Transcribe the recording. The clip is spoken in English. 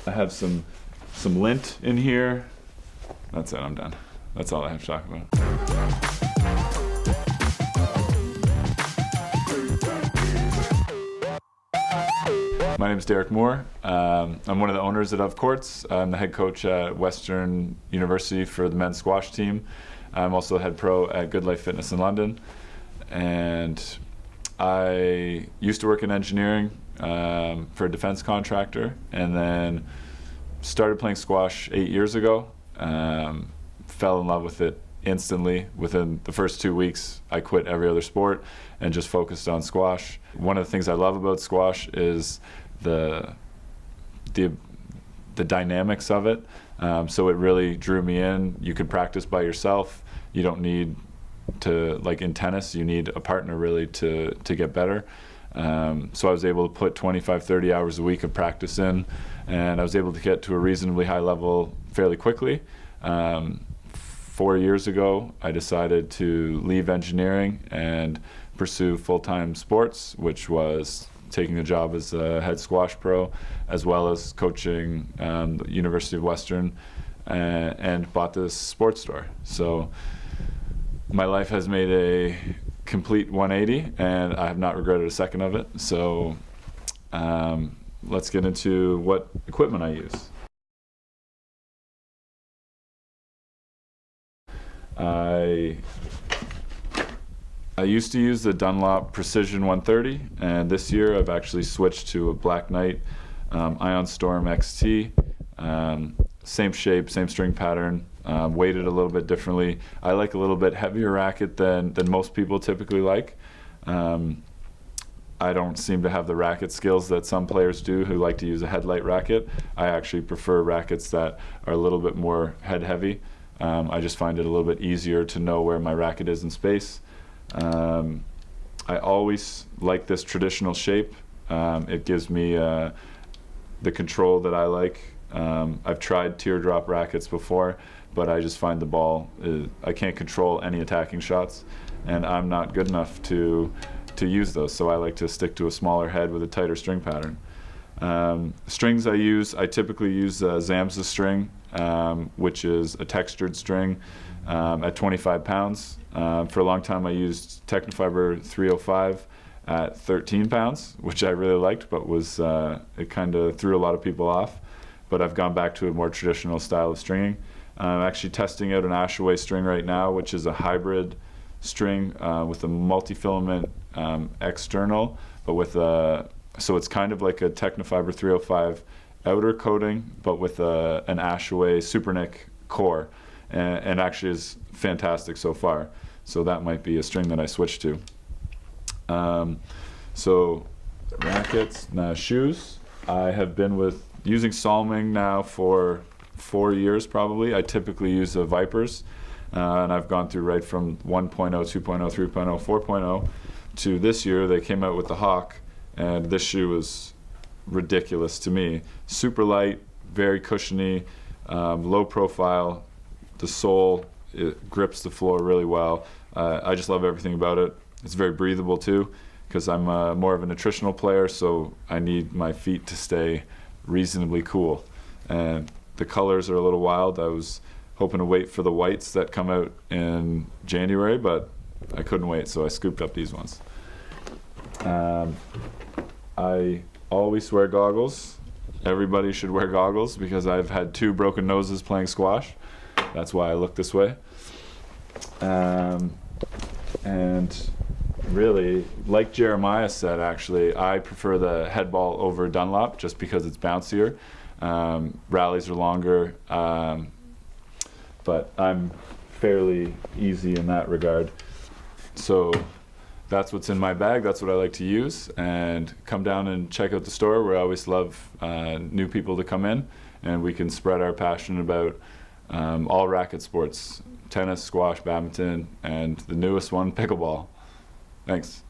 I have some lint in here. That's it, I'm done. That's all I have to talk about. My name is Derrick Moore. I'm one of the owners at Of Courts. I'm the head coach at Western University for the men's squash team. I'm also the head pro at Goodlife Fitness in London. And I used to work in engineering for a defense contractor, and then started playing squash 8 years ago. Fell in love with it instantly. Within the first 2 weeks, I quit every other sport and just focused on squash. One of the things I love about squash is the dynamics of it. So it really drew me in. You could practice by yourself. You don't need to, like in tennis, you need a partner really to get better. So I was able to put 25-30 hours a week of practice in, and I was able to get to a reasonably high level fairly quickly. 4 years ago, I decided to leave engineering and pursue full-time sports, which was taking a job as a head squash pro, as well as coaching the University of Western, and bought this sports store. So my life has made a complete 180, and I have not regretted a second of it. So let's get into what equipment I use. I used to use the Dunlop Precision 130, and this year I've actually switched to a Black Knight Ion Storm XT. Same shape, same string pattern, weighted a little bit differently. I like a little bit heavier racket than most people typically like. I don't seem to have the racket skills that some players do who like to use a headlight racket. I actually prefer rackets that are a little bit more head heavy. I just find it a little bit easier to know where my racket is in space. I always like this traditional shape. It gives me the control that I like. I've tried teardrop rackets before, but I just find the ball, I can't control any attacking shots, and I'm not good enough to use those, so I like to stick to a smaller head with a tighter string pattern. Strings I typically use Zamza string, which is a textured string at 25 pounds. For a long time I used Technofiber 305 at 13 pounds, which I really liked, but it kind of threw a lot of people off. But I've gone back to a more traditional style of stringing. I'm actually testing out an Ashaway string right now, which is a hybrid string with a multi-filament external, but so it's kind of like a Technofiber 305 outer coating, but with an Ashaway Supernic core, and actually is fantastic so far. So that might be a string that I switch to. So rackets, now shoes. I have been using Salming now for 4 years probably. I typically use the Vipers, and I've gone through right from 1.0, 2.0, 3.0, 4.0 to this year. They came out with the Hawk, and this shoe was ridiculous to me. Super light, very cushiony, low profile. The sole, it grips the floor really well. I just love everything about it. It's very breathable too, because I'm more of a nutritional player, so I need my feet to stay reasonably cool. And the colors are a little wild. I was hoping to wait for the whites that come out in January, but I couldn't wait, so I scooped up these ones. I always wear goggles. Everybody should wear goggles because I've had 2 broken noses playing squash. That's why I look this way. And really, like Jeremiah said, actually, I prefer the head ball over Dunlop just because it's bouncier. Rallies are longer, but I'm fairly easy in that regard. So that's what's in my bag. That's what I like to use. And come down and check out the store. We always love new people to come in, and we can spread our passion about all racket sports: tennis, squash, badminton, and the newest one, pickleball. Thanks.